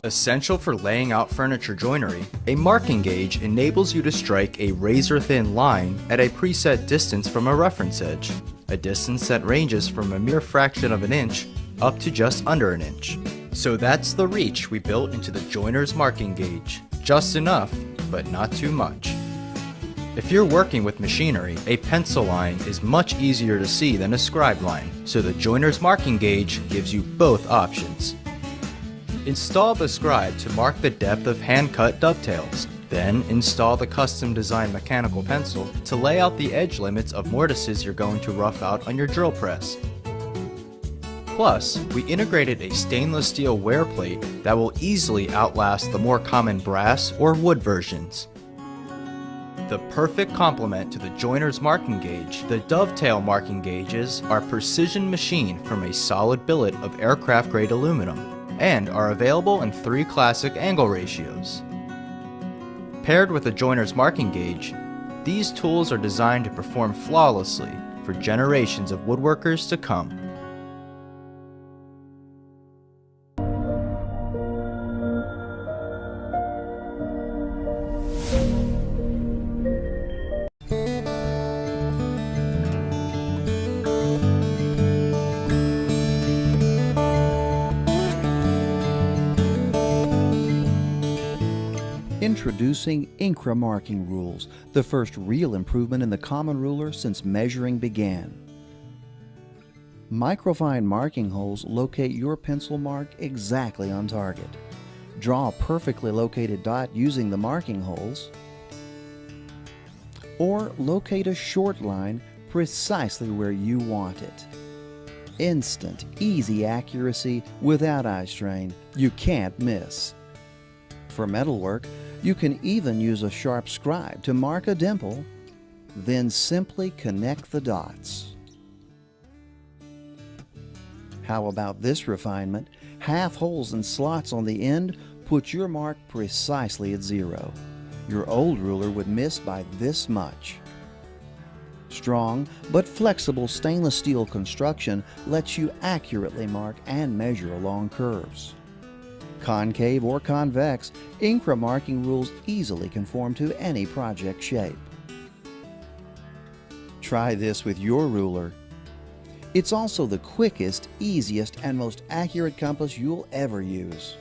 Essential for laying out furniture joinery, a marking gauge enables you to strike a razor-thin line at a preset distance from a reference edge, a distance that ranges from a mere fraction of an inch up to just under an inch. So that's the reach we built into the joiner's marking gauge. Just enough, but not too much. If you're working with machinery, a pencil line is much easier to see than a scribe line, so the joiner's marking gauge gives you both options. Install the scribe to mark the depth of hand-cut dovetails. Then install the custom-designed mechanical pencil to lay out the edge limits of mortises you're going to rough out on your drill press. Plus, we integrated a stainless steel wear plate that will easily outlast the more common brass or wood versions. The perfect complement to the joiner's marking gauge, the dovetail marking gauges are precision machined from a solid billet of aircraft-grade aluminum and are available in 3 classic angle ratios. Paired with a joiner's marking gauge, these tools are designed to perform flawlessly for generations of woodworkers to come. Introducing Incra marking rules, the first real improvement in the common ruler since measuring began. Microfine marking holes locate your pencil mark exactly on target. Draw a perfectly located dot using the marking holes, or locate a short line precisely where you want it. Instant, easy accuracy without eye strain. You can't miss. For metalwork, you can even use a sharp scribe to mark a dimple, then simply connect the dots. How about this refinement? Half holes and slots on the end put your mark precisely at 0. Your old ruler would miss by this much. Strong but flexible stainless steel construction lets you accurately mark and measure along curves. Concave or convex, Incra marking rules easily conform to any project shape. Try this with your ruler. It's also the quickest, easiest, and most accurate compass you'll ever use.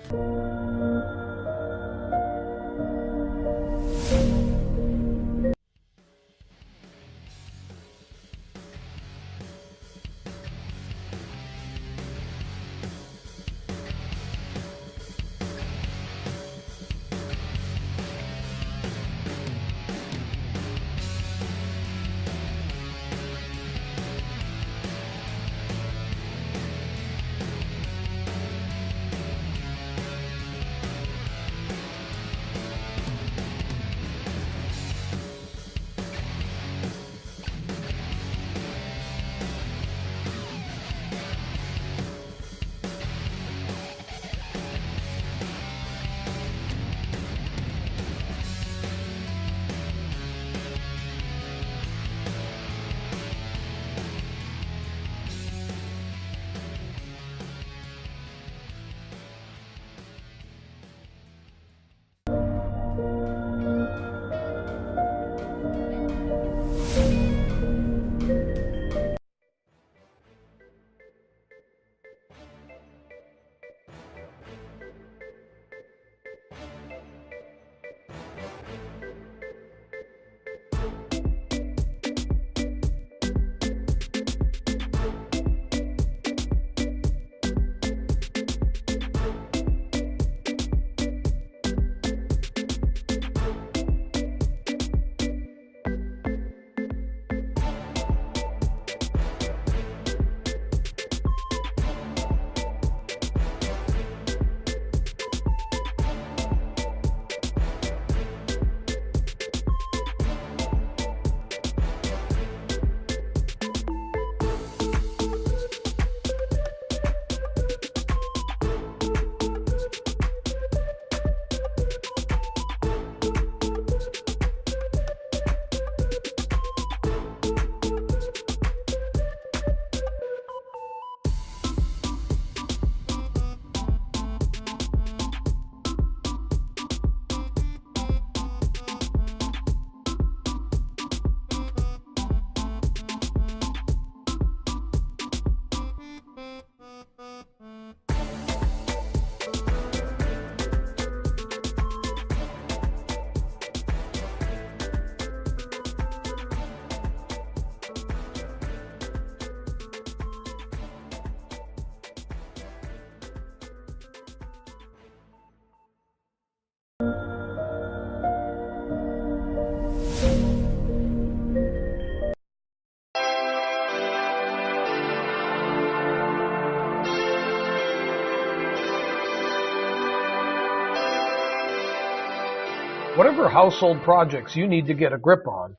Whatever household projects you need to get a grip on,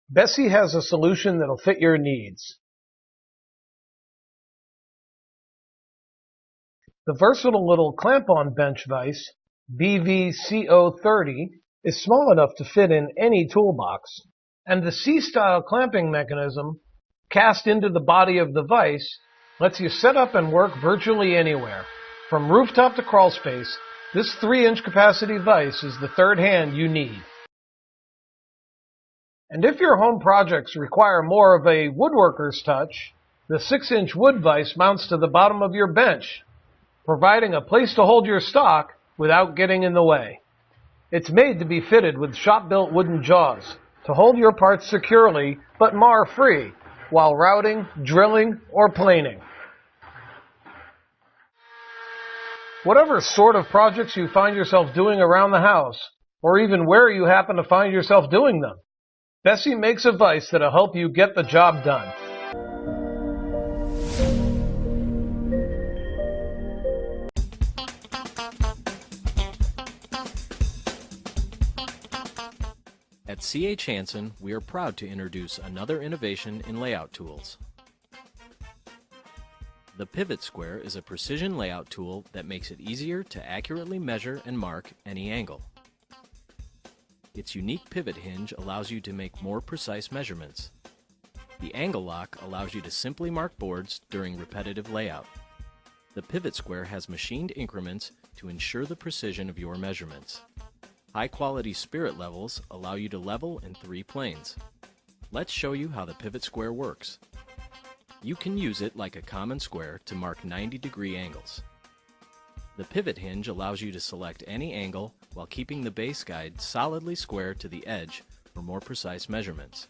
Bessie has a solution that'll fit your needs. The versatile little clamp-on bench vise, BVCO30, is small enough to fit in any toolbox, and the C-style clamping mechanism, cast into the body of the vise, lets you set up and work virtually anywhere. From rooftop to crawl space, this 3-inch capacity vise is the third hand you need. And if your home projects require more of a woodworker's touch, the 6-inch wood vise mounts to the bottom of your bench, providing a place to hold your stock without getting in the way. It's made to be fitted with shop-built wooden jaws to hold your parts securely but mar-free while routing, drilling, or planing. Whatever sort of projects you find yourself doing around the house, or even where you happen to find yourself doing them, Bessie makes a vise that'll help you get the job done. At C.H. Hansen, we are proud to introduce another innovation in layout tools. The Pivot Square is a precision layout tool that makes it easier to accurately measure and mark any angle. Its unique pivot hinge allows you to make more precise measurements. The angle lock allows you to simply mark boards during repetitive layout. The Pivot Square has machined increments to ensure the precision of your measurements. High-quality spirit levels allow you to level in 3 planes. Let's show you how the Pivot Square works. You can use it like a common square to mark 90-degree angles. The pivot hinge allows you to select any angle while keeping the base guide solidly square to the edge for more precise measurements.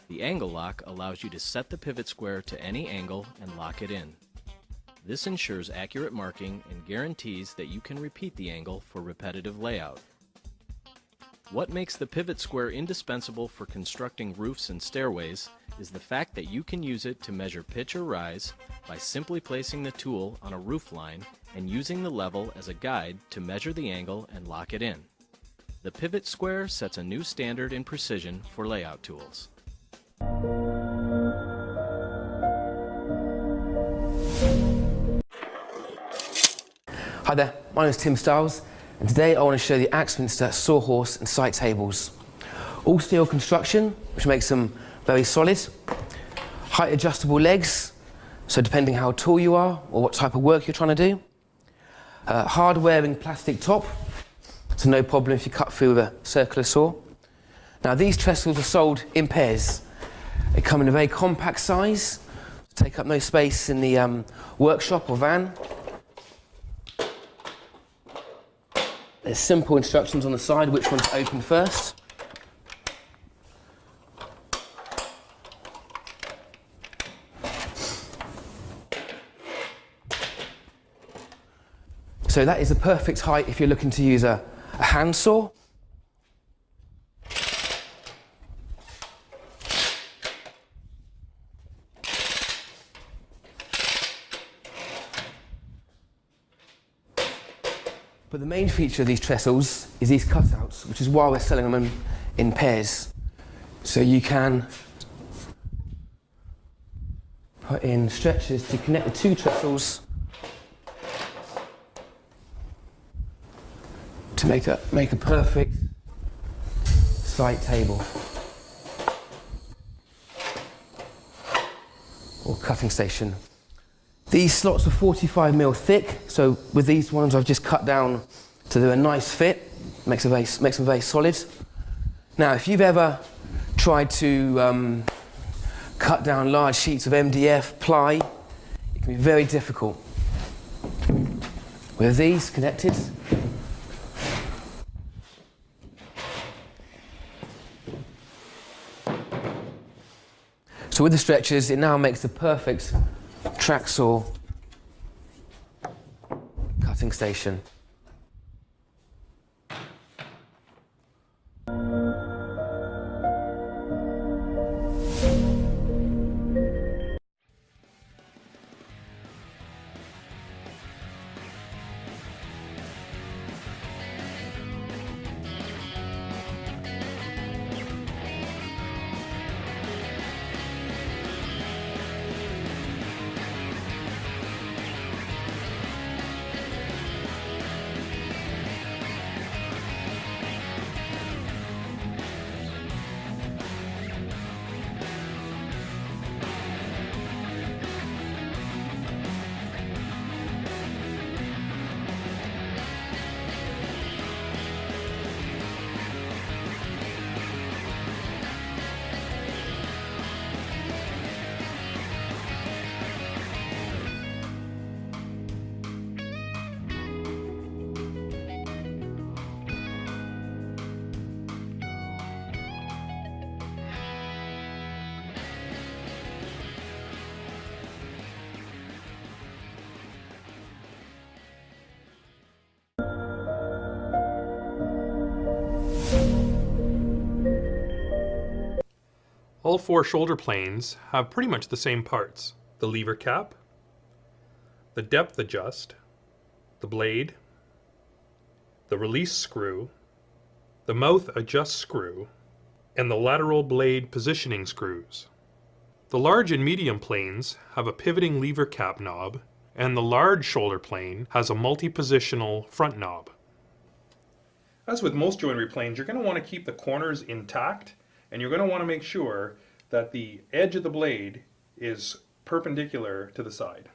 The angle lock allows you to set the pivot square to any angle and lock it in. This ensures accurate marking and guarantees that you can repeat the angle for repetitive layout. What makes the pivot square indispensable for constructing roofs and stairways is the fact that you can use it to measure pitch or rise by simply placing the tool on a roof line and using the level as a guide to measure the angle and lock it in. The pivot square sets a new standard in precision for layout tools. Hi there, my name is Tim Stiles, and today I want to show you the Axminster sawhorse and side tables. All steel construction, which makes them very solid. Height adjustable legs, so depending how tall you are or what type of work you're trying to do. Hard wearing plastic top, so no problem if you cut through with a circular saw. Now these trestles are sold in pairs. They come in a very compact size, take up no space in the workshop or van. There's simple instructions on the side which one to open first. So that is the perfect height if you're looking to use a hand saw. But the main feature of these trestles is these cutouts, which is why we're selling them in pairs. So you can put in stretchers to connect the 2 trestles to make a perfect side table or cutting station. These slots are 45mm thick, so with these ones I've just cut down to do a nice fit, makes them very solid. Now if you've ever tried to cut down large sheets of MDF ply, it can be very difficult. With these connected, so with the stretchers it now makes the perfect track saw cutting station. All 4 shoulder planes have pretty much the same parts: the lever cap, the depth adjust, the blade, the release screw, the mouth adjust screw, and the lateral blade positioning screws. The large and medium planes have a pivoting lever cap knob, and the large shoulder plane has a multi-positional front knob. As with most joinery planes, you're going to want to keep the corners intact, and you're going to want to make sure that the edge of the blade is perpendicular to the side.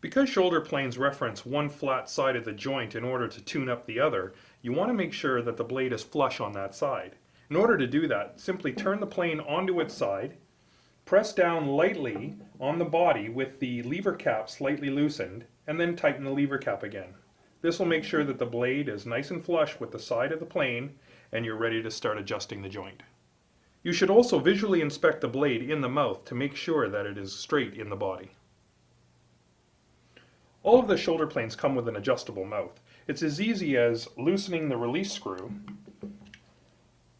Because shoulder planes reference one flat side of the joint in order to tune up the other, you want to make sure that the blade is flush on that side. In order to do that, simply turn the plane onto its side, press down lightly on the body with the lever cap slightly loosened, and then tighten the lever cap again. This will make sure that the blade is nice and flush with the side of the plane, and you're ready to start adjusting the joint. You should also visually inspect the blade in the mouth to make sure that it is straight in the body. All of the shoulder planes come with an adjustable mouth. It's as easy as loosening the release screw,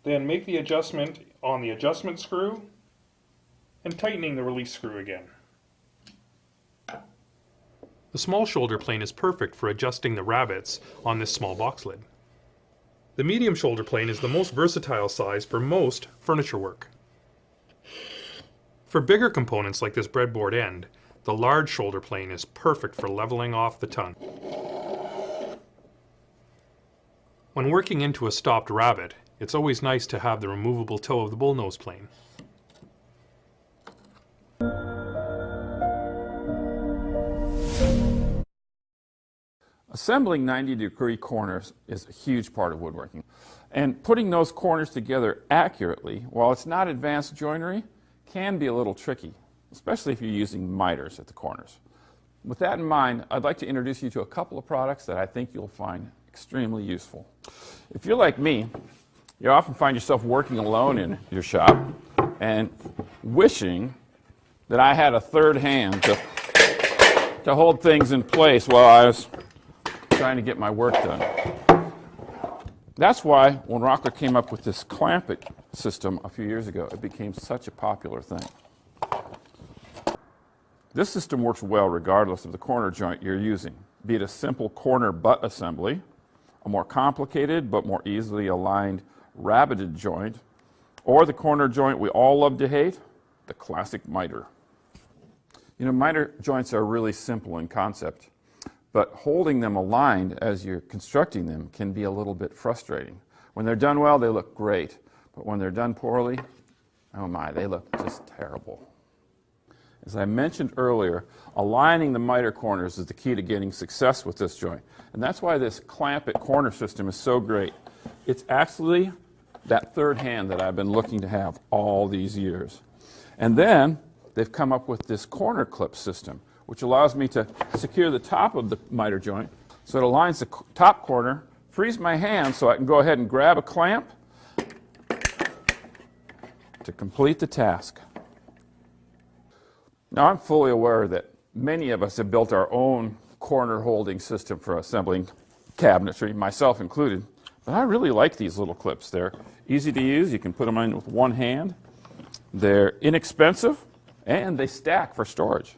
then make the adjustment on the adjustment screw, and tightening the release screw again. The small shoulder plane is perfect for adjusting the rabbets on this small box lid. The medium shoulder plane is the most versatile size for most furniture work. For bigger components like this breadboard end, the large shoulder plane is perfect for leveling off the tongue. When working into a stopped rabbet, it's always nice to have the removable toe of the bullnose plane. Assembling 90-degree corners is a huge part of woodworking. And putting those corners together accurately, while it's not advanced joinery, can be a little tricky, especially if you're using miters at the corners. With that in mind, I'd like to introduce you to a couple of products that I think you'll find extremely useful. If you're like me, you often find yourself working alone in your shop and wishing that I had a third hand to hold things in place while I was trying to get my work done. That's why when Rockler came up with this clamp it system a few years ago, it became such a popular thing. This system works well regardless of the corner joint you're using, be it a simple corner butt assembly, a more complicated but more easily aligned rabbeted joint, or the corner joint we all love to hate, the classic miter. You know, miter joints are really simple in concept, but holding them aligned as you're constructing them can be a little bit frustrating. When they're done well, they look great, but when they're done poorly, oh my, they look just terrible. As I mentioned earlier, aligning the miter corners is the key to getting success with this joint, and that's why this clamp it corner system is so great. It's actually that third hand that I've been looking to have all these years. And then they've come up with this corner clip system, which allows me to secure the top of the miter joint so it aligns the top corner, frees my hand so I can go ahead and grab a clamp to complete the task. Now, I'm fully aware that many of us have built our own corner holding system for assembling cabinetry, myself included, but I really like these little clips. They're easy to use. You can put them in with one hand. They're inexpensive, and they stack for storage.